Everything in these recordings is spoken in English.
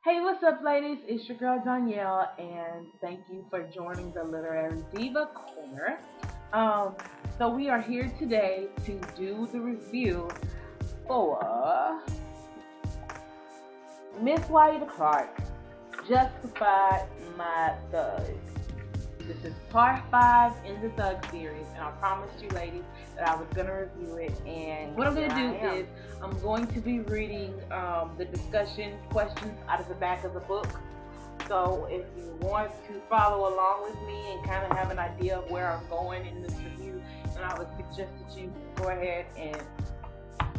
Hey, what's up, ladies? It's your girl Danielle, and thank you for joining the Literary Diva Corner. Um, so we are here today to do the review for Miss Wahida Clark, Justified My Thug. This is part 5 in the Thug series, and I promised you, ladies, that I was going to review it. And what I'm going to do is I'm going to be reading the discussion questions out of the back of the book. So if you want to follow along with me and kind of have an idea of where I'm going in this review, then I would suggest that you go ahead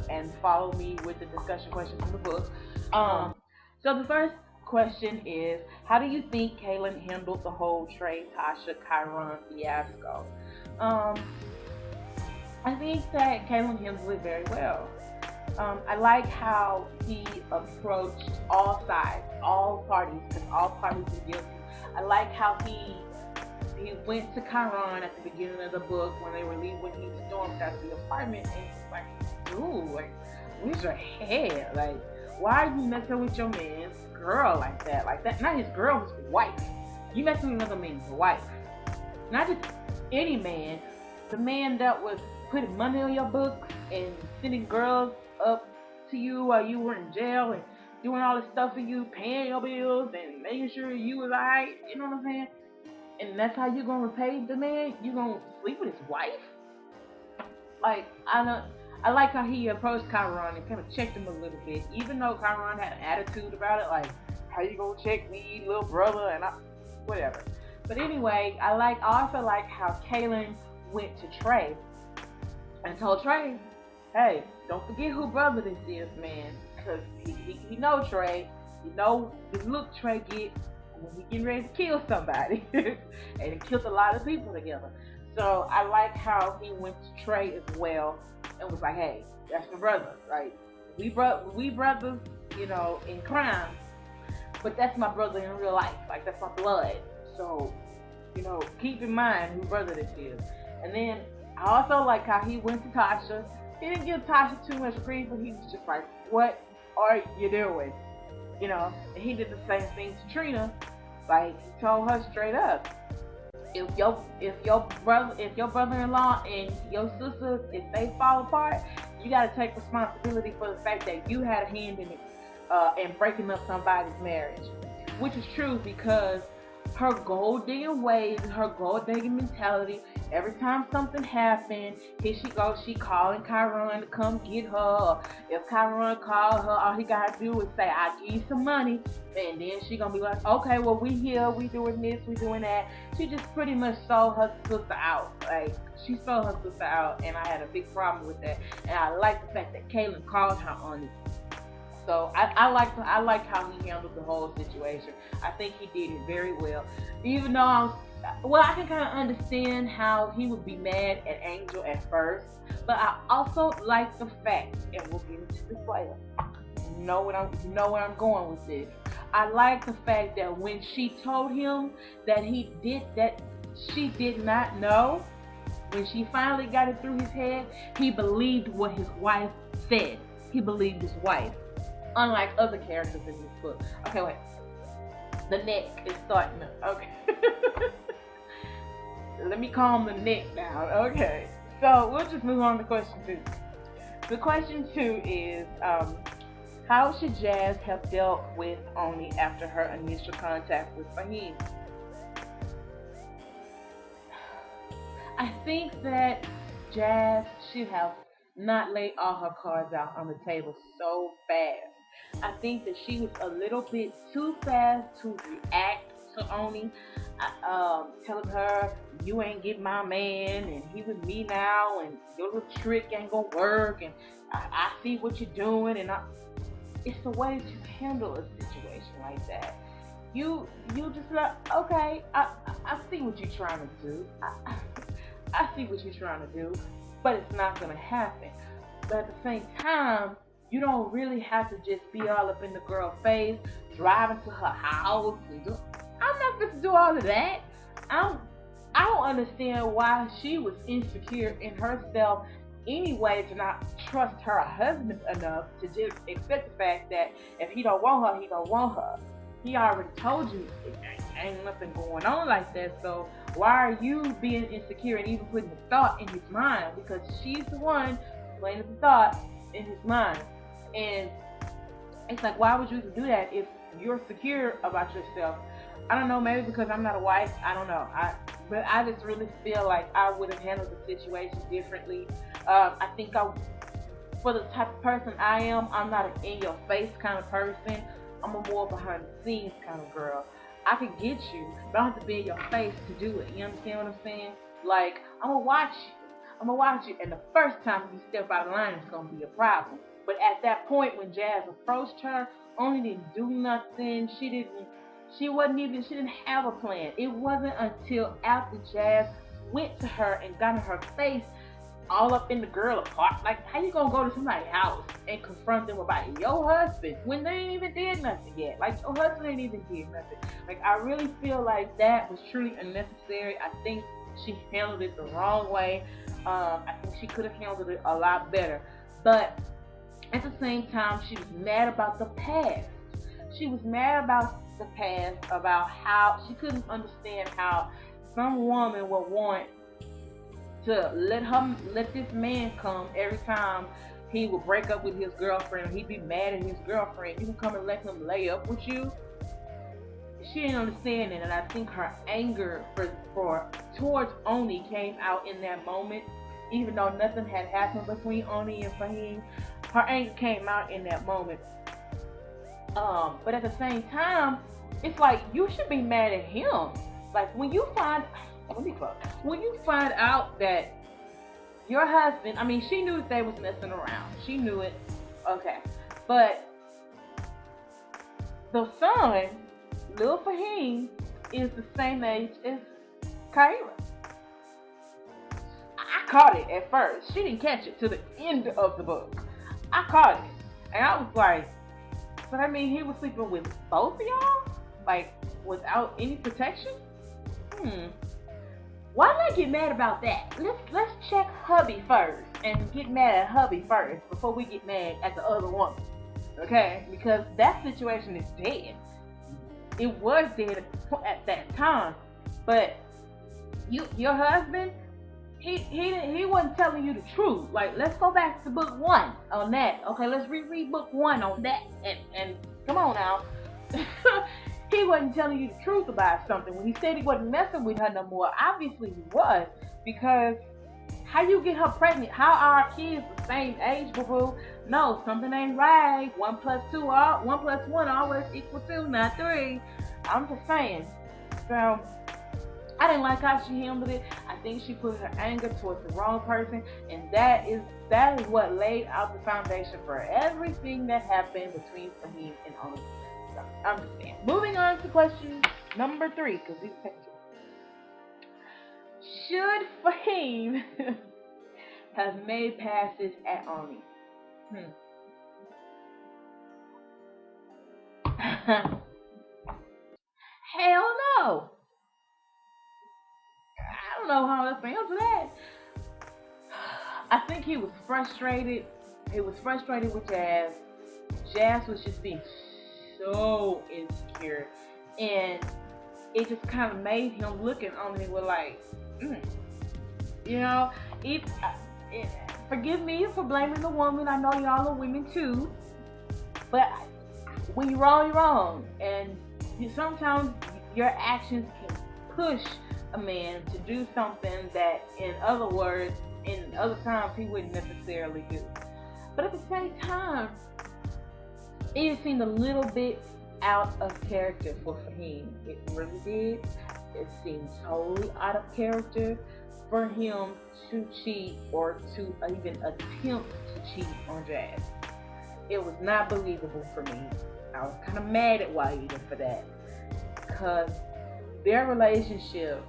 and follow me with the discussion questions in the book. So the first question is, how do you think Caitlyn handled the whole Trey, Tasha, Kyra fiasco? I think that Caitlyn handled it very well. I like how he approached all sides, all parties, because all parties were guilty. I like how he went to Kyron at the beginning of the book when they were leaving, when he stormed out of the apartment, and he's like, dude, like, where's your head? Like, why are you messing with your man's girl like that? Like that, not his girl, his wife. You messing with another man's wife. Not just any man, the man that was putting money on your books and sending girls up to you while you were in jail and doing all this stuff for you, paying your bills and making sure you was alright, you know what I'm saying? And that's how you gonna repay the man? You gonna sleep with his wife? Like, I like how he approached Kyron and kind of checked him a little bit, even though Kyron had an attitude about it, like, how you gonna check me, little brother, and whatever. But anyway, I also like how Caitlyn went to Trey and told Trey, hey, don't forget who brother this is, man, because he know Trey, you know the look Trey get when he getting ready to kill somebody, and he killed a lot of people together. So I like how he went to Trey as well and was like, hey, that's my brother. Like, we brothers, you know, in crime, but that's my brother in real life. Like, that's my blood. So, you know, keep in mind who brother this is. And then I also like how he went to Tasha. He didn't give Tasha too much grief, but he was just like, what are you doing? You know, and he did the same thing to Trina. Like, he told her straight up, if your brother-in-law and your sister, if they fall apart, you got to take responsibility for the fact that you had a hand in it, in breaking up somebody's marriage, which is true because her gold digging ways, her gold digging mentality. Every time something happened, here she goes, she calling Kyron to come get her. If Kyron called her, all he gotta do is say, I'll give you some money. And then she gonna be like, okay, well, we here, we doing this, we doing that. She just pretty much sold her sister out. Like, she sold her sister out, and I had a big problem with that. And I like the fact that Caitlyn called her on it. So I like how he handled the whole situation. I think he did it very well. Even though I can kind of understand how he would be mad at Angel at first, but I also like the fact, and we'll get into this later. You know where I'm going with this. I like the fact that when she told him that she did not know, when she finally got it through his head, he believed what his wife said. He believed his wife. Unlike other characters in this book. Okay, wait. The neck is starting to, okay. Let me calm the neck down. Okay. So we'll just move on to question 2. The question 2 is, how should Jazz have dealt with Oni after her initial contact with Fahim? I think that Jazz should have not laid all her cards out on the table so fast. I think that she was a little bit too fast to react to Oni, telling her, you ain't get my man, and he with me now, and your little trick ain't gonna work, and I see what you're doing, and it's the way to handle a situation like that. You just like, okay, I see what you're trying to do. I see what you're trying to do, but it's not gonna happen. But at the same time, you don't really have to just be all up in the girl's face, driving to her house. I'm not supposed to do all of that. I don't understand why she was insecure in herself anyway to not trust her husband enough to just accept the fact that if he don't want her, he don't want her. He already told you ain't nothing going on like that. So why are you being insecure and even putting the thought in his mind? Because she's the one planting the thought in his mind. And it's like, why would you do that if you're secure about yourself? I don't know, maybe because I'm not a wife. I don't know. But I just really feel like I would have handled the situation differently. I think for the type of person I am, I'm not an in-your-face kind of person. I'm a more behind-the-scenes kind of girl. I could get you, but I don't have to be in your face to do it. You understand what I'm saying? Like, I'm going to watch you. I'm going to watch you. And the first time you step out of line, it's going to be a problem. But at that point, when Jazz approached her, only didn't do nothing. She didn't have a plan. It wasn't until after Jazz went to her and got in her face, all up in the girl apart. Like, how you gonna go to somebody's house and confront them about your husband when they ain't even did nothing yet? Like, your husband ain't even did nothing. Like, I really feel like that was truly unnecessary. I think she handled it the wrong way. I think she could have handled it a lot better. But at the same time, she was mad about the past. She was mad about the past, about how she couldn't understand how some woman would want to let this man come every time he would break up with his girlfriend. He'd be mad at his girlfriend. You can come and let him lay up with you. She didn't understand it, and I think her anger towards Oni came out in that moment. Even though nothing had happened between Oni and Fahim, her anger came out in that moment. But at the same time, it's like you should be mad at him. Like when you find out that your husband, I mean, she knew that they was messing around. She knew it. Okay. But the son, Lil Fahim, is the same age as Kyra. I caught it at first. She didn't catch it to the end of the book. I caught it. And I was like, so that means he was sleeping with both of y'all? Like, without any protection? Why not get mad about that? Let's check hubby first and get mad at hubby first before we get mad at the other woman. Okay? Because that situation is dead. It was dead at that time. But your husband, he wasn't telling you the truth. Like, let's go back to book 1 on that. Okay, let's reread book 1 on that. And come on now. He wasn't telling you the truth about something. When he said he wasn't messing with her no more, obviously he was. Because how you get her pregnant? How are our kids the same age, boo-boo? No, something ain't right. 1 + 2, 1 + 1 always equal 2, not 3. I'm just saying. So I didn't like how she handled it. I think she put her anger towards the wrong person, and that is what laid out the foundation for everything that happened between Fahim and Oni. So, I'm just saying. Moving on to question number 3, because these pictures. Should Fahim have made passes at Oni? Hell no. I don't know how else to answer that. I think he was frustrated. He was frustrated with Jazz. Jazz was just being so insecure. And it just kind of made him look at Omni with like, you know, forgive me for blaming the woman. I know y'all are women too. But when you're wrong, you're wrong. And sometimes your actions can push a man to do something that in other times he wouldn't necessarily do. But at the same time, it seemed a little bit out of character for Fahim. It really did. It seemed totally out of character for him to cheat or to even attempt to cheat on Jazz. It was not believable for me. I was kind of mad at Wahida for that. Because their relationship,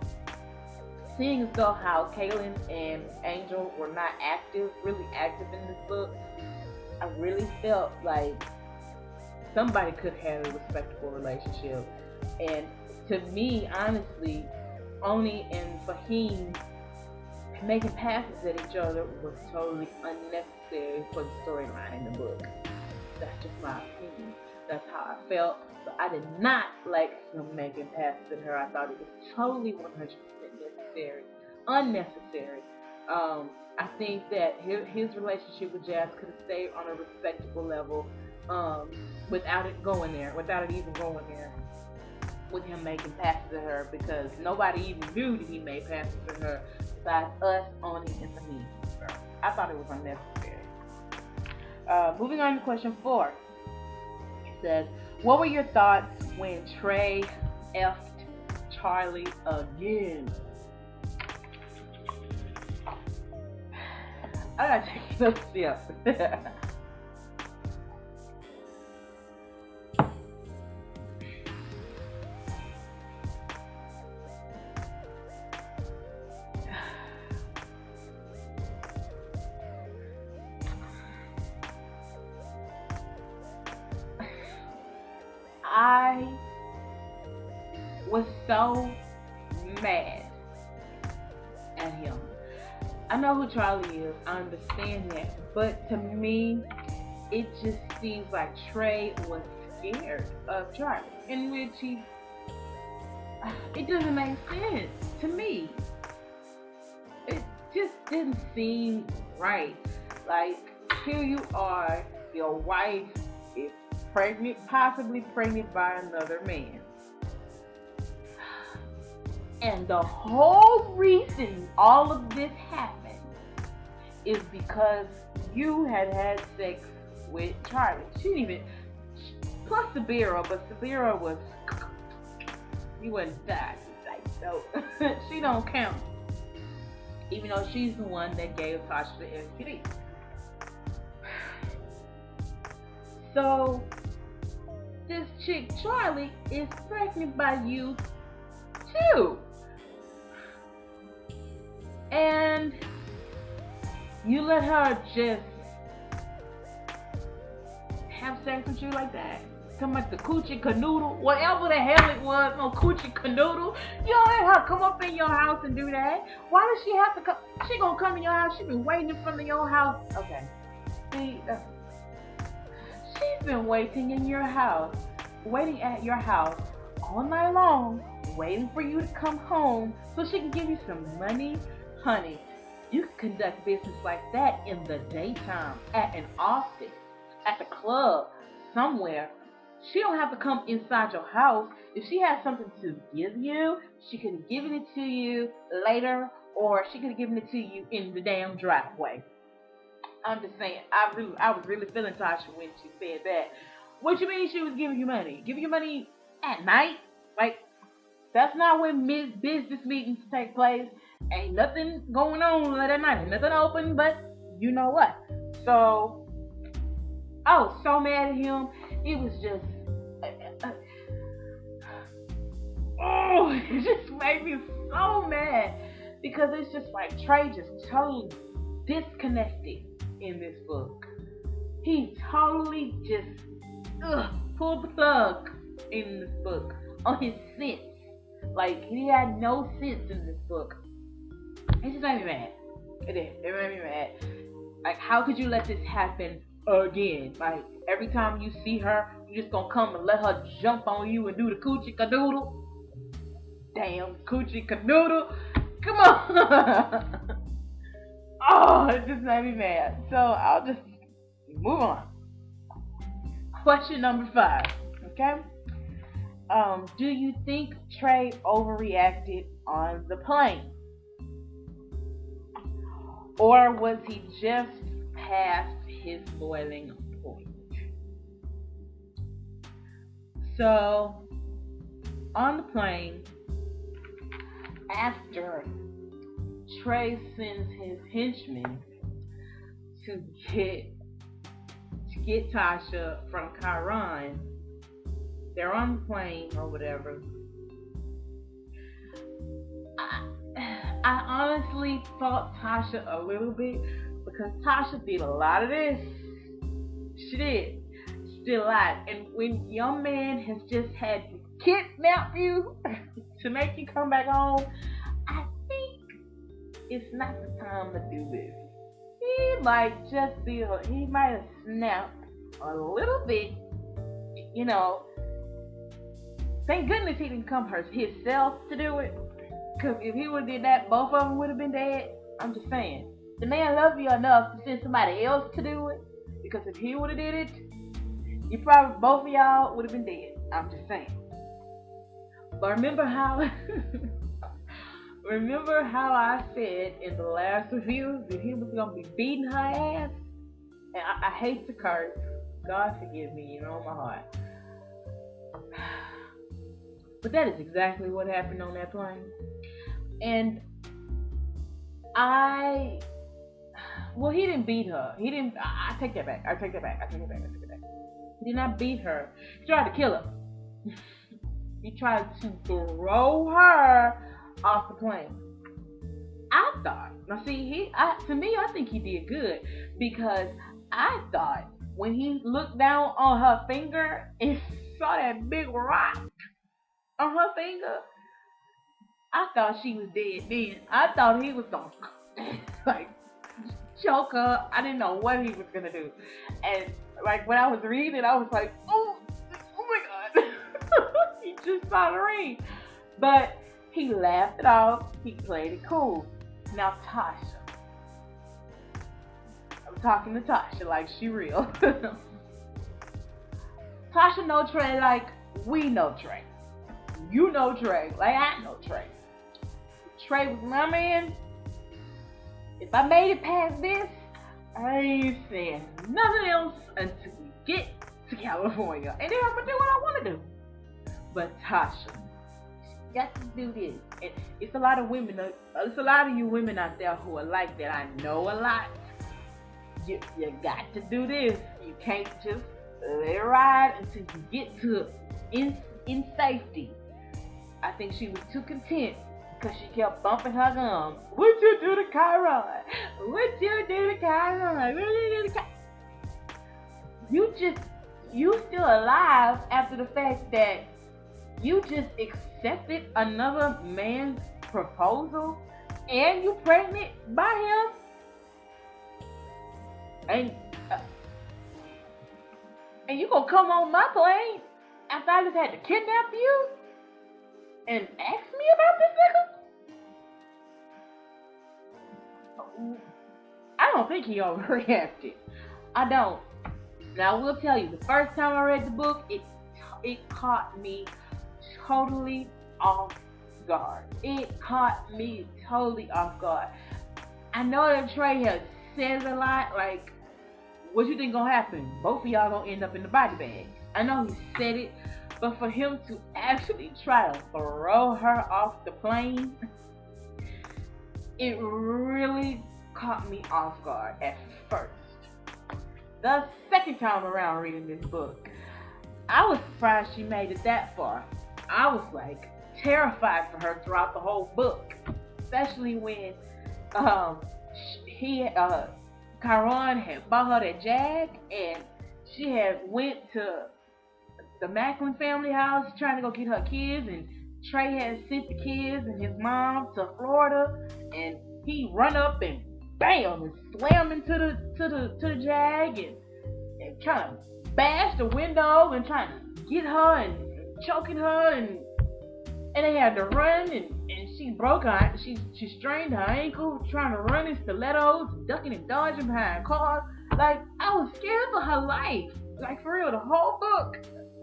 seeing as though how Caitlyn and Angel were not really active in this book, I really felt like somebody could have a respectable relationship. And to me, honestly, Oni and Fahim making passes at each other was totally unnecessary for the storyline in the book. That's just my opinion. That's how I felt. But I did not like him making passes at her. I thought it was totally 100% necessary, unnecessary. I think that his relationship with Jazz could have stayed on a respectable level without it even going there with him making passes at her, because nobody even knew that he made passes at her besides us, Oni, and Fahim. I thought it was unnecessary. Moving on to question 4. It says, what were your thoughts when Trey effed Charlie again? I gotta take another sip. I was so mad at him. I know who Charlie is, I understand that, but to me, it just seems like Trey was scared of Charlie, in which it doesn't make sense to me. It just didn't seem right. Like, here you are, your wife is pregnant, possibly pregnant by another man. And the whole reason all of this happened is because you had sex with Charlie. She didn't even, plus Sabira, but Sabira was, he wasn't died. So she don't count. Even though she's the one that gave Tasha the STD. So this chick Charlie is pregnant by you too. And you let her just have sex with you like that? Talking about the coochie canoodle, whatever the hell it was, no coochie canoodle. You don't let her come up in your house and do that. Why does she have to come? She gonna come in your house. She been waiting in front of your house. Okay. See, she's been waiting in your house, waiting at your house all night long, waiting for you to come home so she can give you some money. Honey, you can conduct business like that in the daytime, at an office, at the club, somewhere. She don't have to come inside your house. If she has something to give you, she could have given it to you later, or she could have given it to you in the damn driveway. I'm just saying, I was really feeling Tasha when she said that. What you mean she was giving you money? Giving you money at night? Like, that's not when business meetings take place. Ain't nothing going on at night. Ain't nothing open, but you know what? So, I was so mad at him. It was just, it just made me so mad. Because it's just like Trey just totally disconnected in this book. He totally just pulled the plug in this book on his sense. Like, he had no sense in this book. It just made me mad. It did. It made me mad. Like, how could you let this happen again? Like, every time you see her, you just gonna come and let her jump on you and do the coochie cadoodle? Damn, coochie canoodle. Come on. Oh, it just made me mad. So I'll just move on. Question number 5. Okay. Do you think Trey overreacted on the plane? Or was he just past his boiling point? So, on the plane, after Trey sends his henchmen to get Tasha from Kyra, they're on the plane or whatever. I honestly thought Tasha a little bit, because Tasha did a lot of this. She did. She did a lot. And when your man has just had to kidnap you to make you come back home, I think it's not the time to do this. He might he might have snapped a little bit, you know. Thank goodness he didn't come himself to do it. Because if he would have did that, both of them would have been dead. I'm just saying. The man loved you enough to send somebody else to do it. Because if he would have did it, both of y'all would have been dead. I'm just saying. But remember how I said in the last review that he was going to be beating her ass? And I hate to curse. God forgive me, you know, my heart. But that is exactly what happened on that plane. And he didn't beat her. I take that back. He did not beat her. He tried to kill her. He tried to throw her off the plane. I thought, I think he did good, because I thought when he looked down on her finger and saw that big rock on her finger, I thought she was dead then. I thought he was gonna choke her. I didn't know what he was gonna do. And when I was reading it, I was like, oh my God. He just saw the ring. But he laughed it off. He played it cool. Now Tasha. I'm talking to Tasha like she real. Tasha know Trey like we know Trey. You know Trey like I know Trey. Trey was my man. If I made it past this, I ain't saying nothing else until we get to California. And then I'm going to do what I want to do. But Tasha, she got to do this. And it's a lot of you women out there who are like that. I know a lot. You got to do this. You can't just let it ride until you get to in safety. I think she was too content because she kept bumping her gums. What you do to Kyra? What you do to Kyra? What you do to Kyra? You still alive after the fact that you just accepted another man's proposal and you pregnant by him? And you gonna come on my plane after I just had to kidnap you and ask me about this nigga? I don't think he overreacted. I don't. Now I will tell you, the first time I read the book, it caught me totally off guard. It caught me totally off guard. I know that Trey has said a lot, like, what you think gonna happen? Both of y'all gonna end up in the body bag. I know he said it, but for him to actually try to throw her off the plane, it really caught me off guard at first. The second time around reading this book, I was surprised she made it that far. I was like terrified for her throughout the whole book, especially when Kyron had bought her that Jag, and she had went to the Macklin family house trying to go get her kids, and Trey had sent the kids and his mom to Florida, and he run up and bam and slam into the Jag and trying to bash the window and trying to get her and choking her, and they had to run, and she broke her, she strained her ankle trying to run in stilettos, ducking and dodging behind cars. Like, I was scared for her life. Like, for real, the whole book.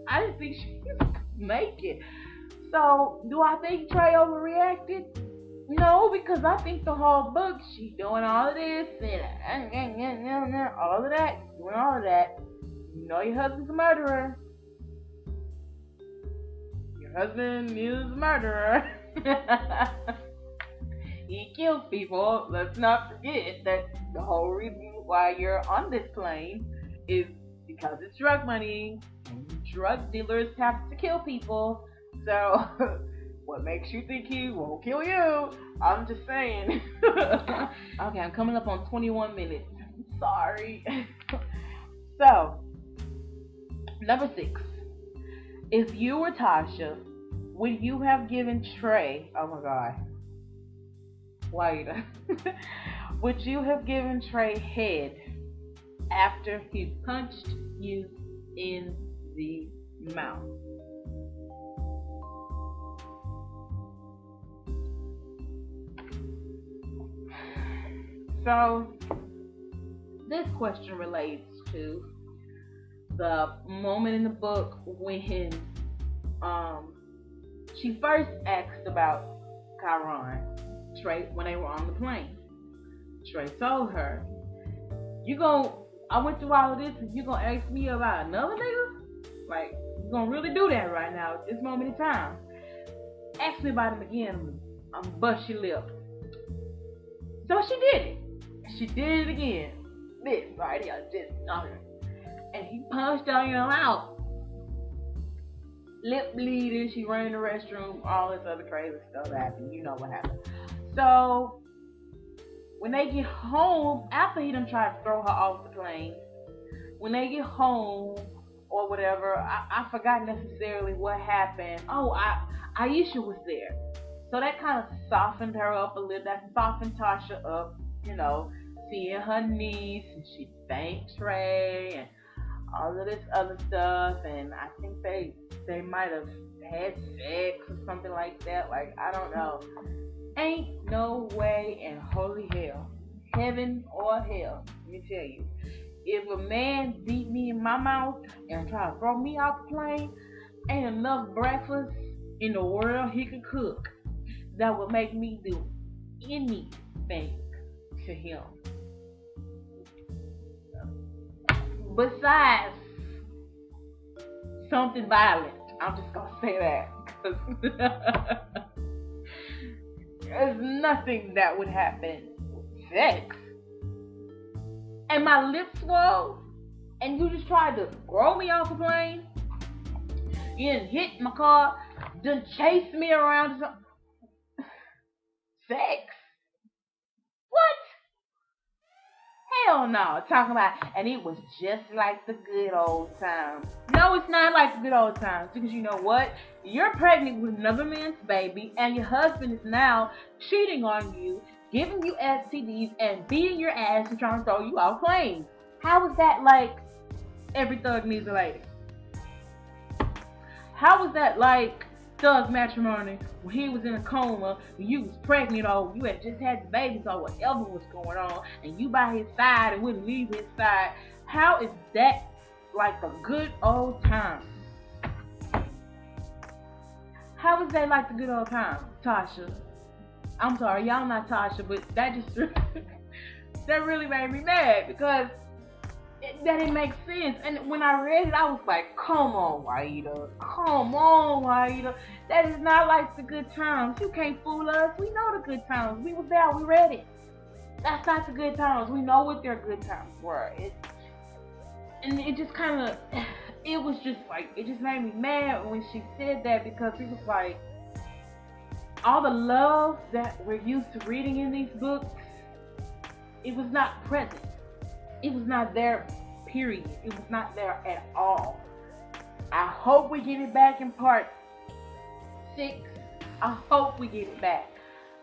I didn't think she was gonna make it. So, do I think Trey overreacted? No, because I think the whole book, she's doing all of this and all of that, doing all of that. You know your husband's a murderer. Your husband is a murderer. He kills people. Let's not forget that the whole reason why you're on this plane is because it's drug money. And drug dealers have to kill people. So, what makes you think he won't kill you? I'm just saying. Okay, I'm coming up on 21 minutes. Sorry. So, number 6. If you were Tasha, would you have given Trey, oh my God, Wahida. Would you have given Trey head after he punched you in the mouth? So, this question relates to the moment in the book when she first asked about Kyron, Trey, when they were on the plane. Trey told her, I went through all of this and you gonna ask me about another nigga? Like, you gonna really do that right now at this moment in time? Ask me about him again, I'm bust your lip. So she did it. She did it again. This right here, and he punched her in her mouth. Lip bleeding, she ran in the restroom, all this other crazy stuff happened. You know what happened. So, when they get home, after he done tried to throw her off the plane, when they get home or whatever, I forgot necessarily what happened. Oh, Aisha was there. So that kind of softened her up a little. That softened Tasha up, seeing her niece, and she thanked Trey and all of this other stuff. And I think they might have had sex or something like that. Like, I don't know. Ain't no way in holy hell, heaven or hell, let me tell you, if a man beat me in my mouth and try to throw me off the plane, ain't enough breakfast in the world he could cook that would make me do anything to him. Besides something violent. I'm just gonna say that. There's nothing that would happen. Sex. And my lips swole, and you just tried to throw me off a plane. You done hit my car, done chased me around. Sex? What? Hell no. Talking about, and it was just like the good old times. No, it's not like the good old times, because you know what? You're pregnant with another man's baby, and your husband is now cheating on you, giving you STDs, and beating your ass and trying to throw you off planes. How is that like Every Thug Needs a Lady? How was that like Thug Matrimony when he was in a coma, when you was pregnant, or you had just had the babies, or whatever was going on, and you by his side and wouldn't leave his side? How is that like the good old times? How is that like the good old times, Tasha? I'm sorry, y'all not Tasha, but that just that really made me mad, because that didn't make sense. And when I read it, I was like, come on, Wahida. Come on, Wahida. That is not like the good times. You can't fool us. We know the good times. We was there. We read it. That's not the good times. We know what their good times were. And it just kind of, it was just like, it just made me mad when she said that, because it was like, all the love that we're used to reading in these books, it was not present. It was not there, period. It was not there at all. I hope we get it back in part 6. I hope we get it back.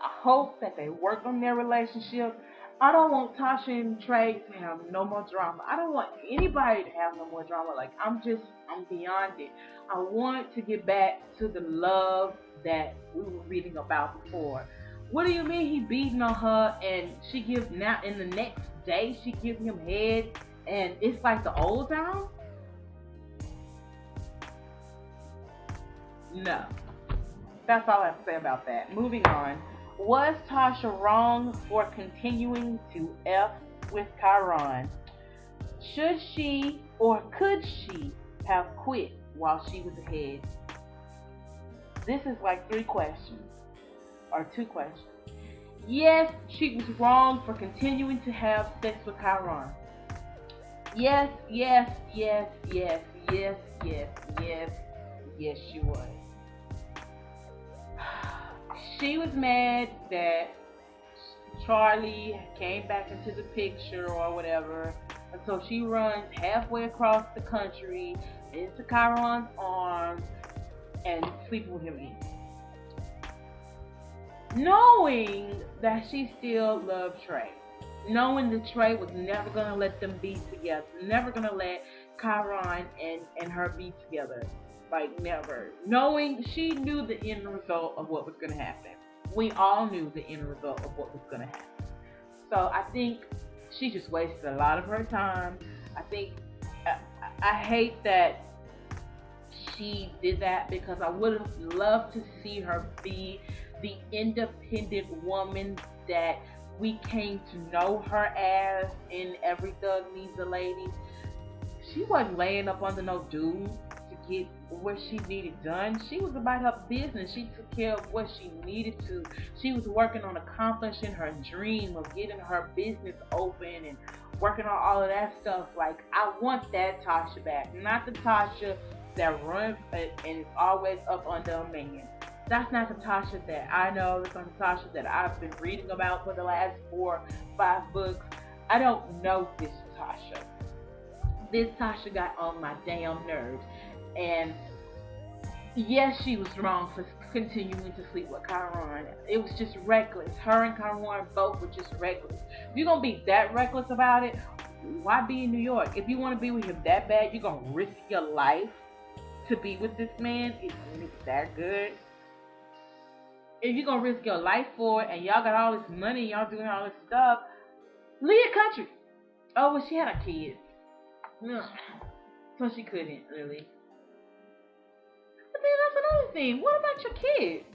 I hope that they work on their relationship. I don't want Tasha and Trey to have no more drama. I don't want anybody to have no more drama. Like, I'm beyond it. I want to get back to the love that we were reading about before. What do you mean he beating on her and she gives, now in the next day she gives him head and it's like the old time? No. That's all I have to say about that. Moving on. Was Tasha wrong for continuing to F with Kyron? Should she or could she have quit while she was ahead? This is like 3 questions. Or 2 questions. Yes, she was wrong for continuing to have sex with Kyron. Yes, yes, yes, yes, yes, yes, yes, yes, she was. She was mad that Charlie came back into the picture or whatever, and so she runs halfway across the country into Kyron's arms and sleeping with him in. knowing that she still loved Trey, knowing that Trey was never gonna let them be together, never gonna let Kyron and her be together, like never. Knowing she knew the end result of what was gonna happen. We all knew the end result of what was gonna happen. So I think she just wasted a lot of her time. I think I hate that she did that because I would have loved to see her be the independent woman that we came to know her as in Every Thug Needs a Lady. She wasn't laying up under no dude to get what she needed done. She was about her business. She took care of what she needed to. She was working on accomplishing her dream of getting her business open and working on all of that stuff. Like, I want that Tasha back. Not the Tasha that runs and is always up under a man. That's not the Tasha that I know. That's not the Tasha that I've been reading about for the last 4-5 books. I don't know this Tasha. This Tasha got on my damn nerves. And yes, she was wrong for continuing to sleep with Kyron. It was just reckless. Her and Kyron both were just reckless. If you're going to be that reckless about it, why be in New York? If you want to be with him that bad, you're going to risk your life to be with this man. It's that good. If you're going to risk your life for it and y'all got all this money, y'all doing all this stuff, leave the country. Oh, well, she had a kid. So she couldn't, really. But then that's another thing. What about your kids?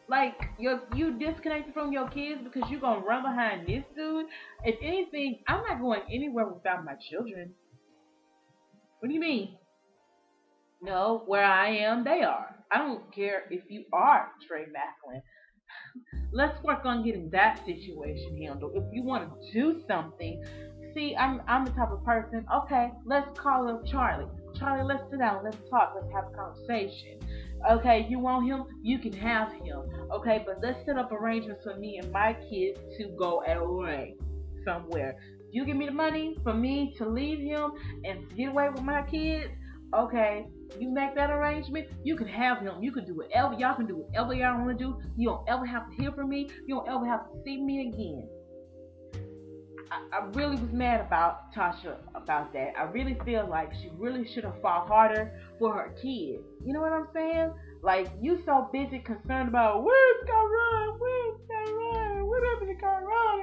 Like, you disconnected from your kids because you're going to run behind this dude? If anything, I'm not going anywhere without my children. What do you mean? No, where I am, they are. I don't care if you are Trey Macklin. Let's work on getting that situation handled. If you want to do something, see, I'm the type of person, okay, let's call up Charlie. Charlie, let's sit down, let's talk, let's have a conversation. Okay, you want him? You can have him. Okay, but let's set up arrangements for me and my kids to go away somewhere. You give me the money for me to leave him and get away with my kids. Okay, you make that arrangement, you can have him. You can do whatever. Y'all can do whatever y'all want to do. You don't ever have to hear from me. You don't ever have to see me again. I really was mad about Tasha about that. I really feel like she really should have fought harder for her kids. You know what I'm saying? Like, you so busy concerned about where's Kyra, what happened to Kyra.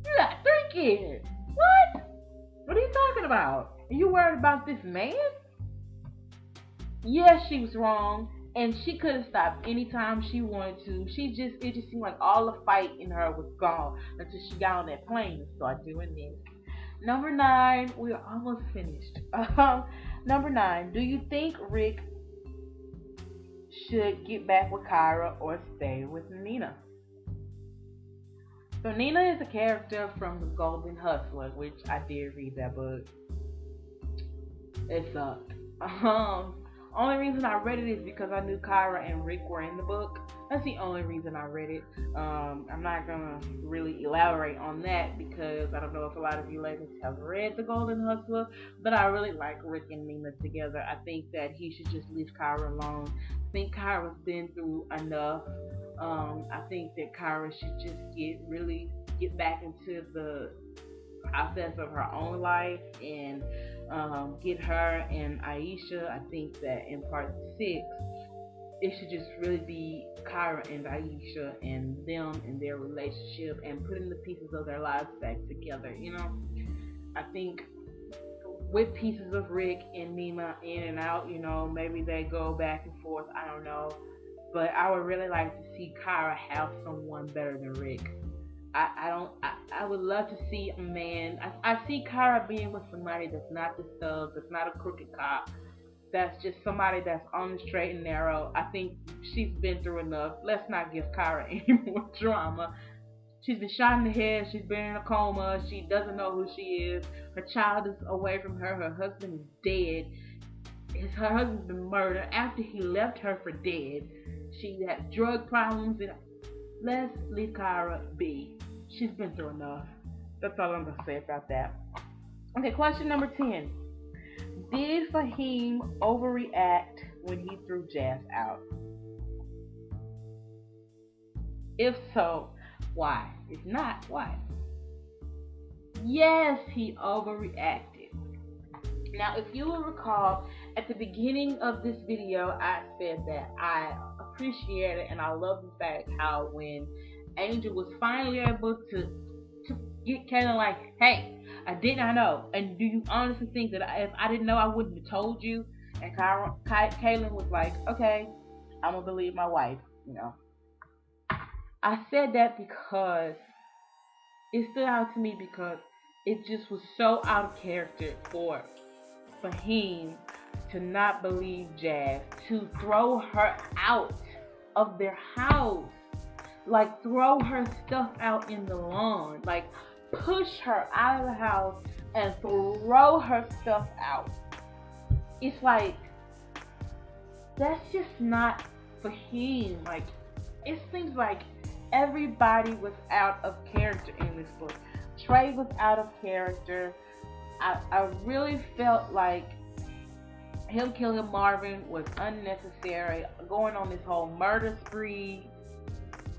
You got 3 kids. What? What are you talking about? Are you worried about this man? Yes, she was wrong, and she could have stopped anytime she wanted to. It just seemed like all the fight in her was gone until she got on that plane and started doing this. Number 9, we're almost finished. Number 9, do you think Rick should get back with Kyra or stay with Nina? So Nina is a character from The Golden Hustler, which I did read that book. It sucked. Only reason I read it is because I knew Kyra and Rick were in the book. That's the only reason I read it. I'm not gonna really elaborate on that because I don't know if a lot of you ladies have read The Golden Hustler, but I really like Rick and Nina together. I think that he should just leave Kyra alone. I think Kyra's been through enough. I think that Kyra should just get back into the process of her own life and get her and Aisha. I think that in part 6, it should just really be Kyra and Aisha and them and their relationship and putting the pieces of their lives back together. You know, I think with pieces of Rick and Nina in and out, you know, maybe they go back and forth. I don't know. But I would really like to see Kyra have someone better than Rick. I would love to see a man. I see Kyra being with somebody that's not the thug, that's not a crooked cop, that's just somebody that's on the straight and narrow. I think she's been through enough. Let's not give Kyra any more drama. She's been shot in the head. She's been in a coma. She doesn't know who she is. Her child is away from her. Her husband is dead. Her husband's been murdered after he left her for dead. She had drug problems. And let's leave Kyra be. She's been through enough. That's all I'm going to say about that. Okay, question number 10. Did Fahim overreact when he threw Jazz out? If so, why? If not, why? Yes, he overreacted. Now, if you will recall, at the beginning of this video, I said that I appreciate it and I love the fact how when Angel was finally able to get Caitlyn like, hey, I did not know. And do you honestly think that if I didn't know, I wouldn't have told you? And Caitlyn was like, okay, I'm going to believe my wife, you know. I said that because it stood out to me because it just was so out of character for Fahim to not believe Jazz, to throw her out of their house, like throw her stuff out in the lawn, like push her out of the house and throw her stuff out. It's like, that's just not Fahim. Like, it seems like everybody was out of character in this book. Trey was out of character. I really felt like him killing Marvin was unnecessary. Going on this whole murder spree,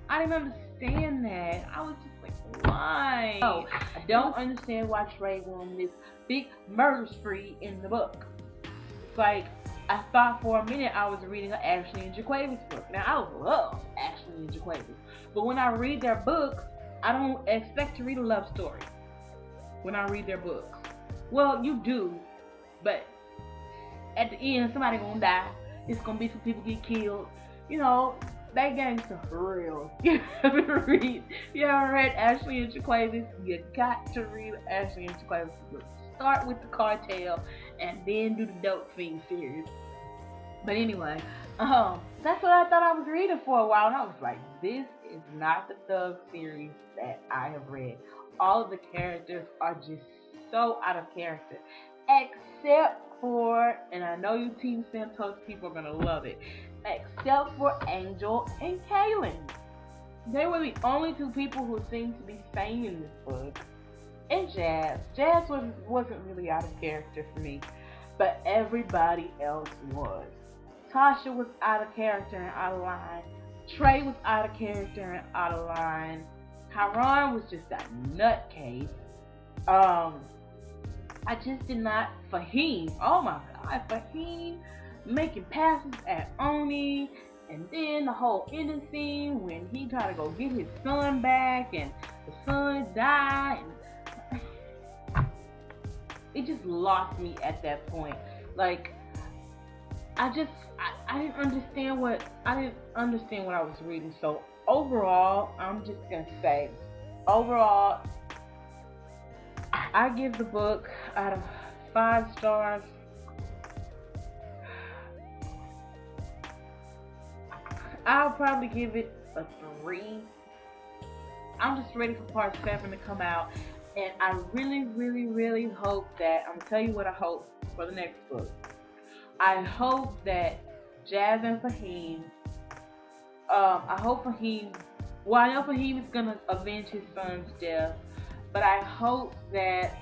I didn't understand that. I was just like, why? Oh, I don't understand why Trey went on this big murder spree in the book. It's like, I thought for a minute I was reading Ashley and Jaquavi's book. Now, I love Ashley and Jaquavi, but when I read their books, I don't expect to read a love story when I read their books. Well, you do, but at the end, somebody gonna die. It's gonna be some people get killed. You know, that gangster for real. You haven't read Ashley and Jaquavi's, you got to read Ashley and Jaquavi's book. Start with the cartel and then do the Dope Fiend series. But anyway, that's what I thought I was reading for a while, and I was like, this is not the Thug series that I have read. All of the characters are just so out of character, except for, and I know you Team Santos people are gonna love it, except for Angel and Caitlyn. They were the only two people who seemed to be sane in this book. And Jazz wasn't really out of character for me, but everybody else was. Tasha was out of character and out of line. Trey was out of character and out of line. Kyra was just a nutcase. I just did not. Fahim, oh my god, Fahim making passes at Oni, and then the whole ending scene when he tried to go get his son back and the son died, and it just lost me at that point. Like, I didn't understand what I was reading. So overall, I'm just gonna say, overall, I give the book out of 5 stars. I'll probably give it a 3. I'm just ready for part 7 to come out, and I really, really, really hope that, I'm gonna tell you what I hope for the next book. I hope that Jazz and Fahim, I know Fahim is gonna avenge his son's death, but I hope that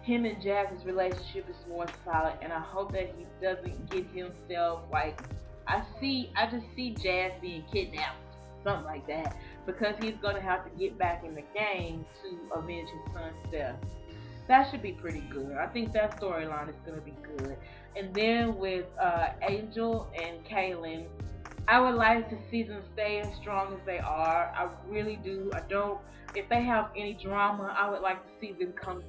him and Jazz's relationship is more solid, and I hope that he doesn't get himself, like, I just see Jazz being kidnapped, something like that, because he's gonna have to get back in the game to avenge his son's death. That should be pretty good. I think that storyline is gonna be good. And then with Angel and Caitlyn, I would like to see them stay as strong as they are. I really do. If they have any drama, I would like to see them come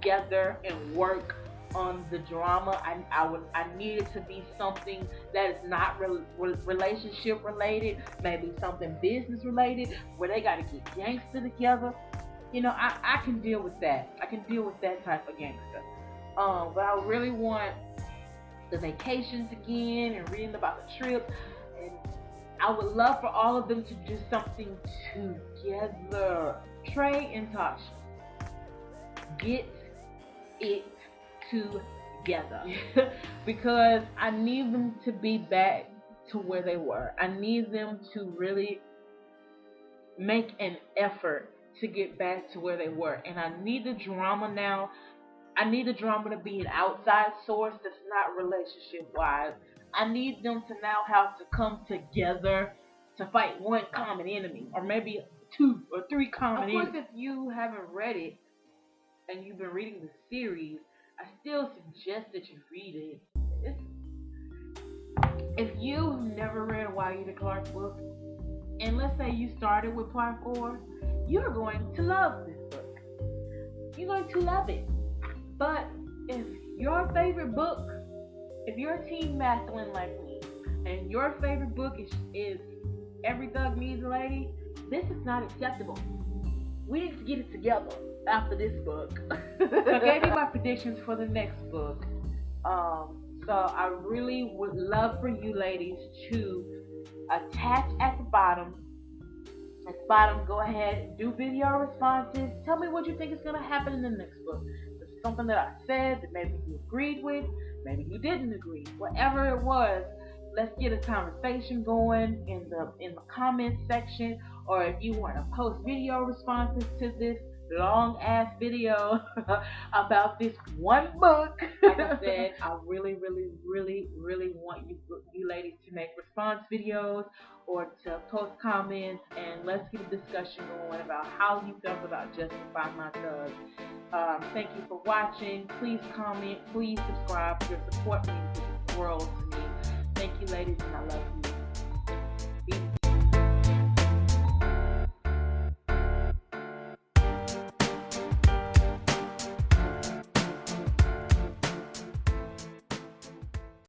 together and work on the drama. I need it to be something that is not relationship related, maybe something business related, where they got to get gangster together. You know, I can deal with that. I can deal with that type of gangster. But I really want the vacations again and reading about the trip. And I would love for all of them to do something together. Trey and Tasha, get it together. Because I need them to be back to where they were. I need them to really make an effort to get back to where they were. And I need the drama now. I need the drama to be an outside source that's not relationship wise. I need them to now have to come together to fight one common enemy, or maybe 2 or 3 common enemies. Of course, if you haven't read it and you've been reading the series, I still suggest that you read it. If you've never read Wahida Clark's book, and let's say you started with part 4, you're going to love this book. You're going to love it. But if your favorite book, if you're a teen masculine like me, and your favorite book is Every Thug Needs a Lady, this is not acceptable. We need to get it together after this book. So I gave you my predictions for the next book. So I really would love for you ladies to attach at the bottom. At the bottom, go ahead, do video responses. Tell me what you think is going to happen in the next book. If it's something that I said that maybe you agreed with, maybe you didn't agree. Whatever it was, let's get a conversation going in the comments section. Or if you want to post video responses to this long ass video about this one book, like I said, I really want you ladies to make response videos or to post comments, and let's get a discussion going about how you felt about Justify My Thug. Thank you for watching. Please comment, please subscribe. Your support means the world to me. Thank you ladies, and I love you.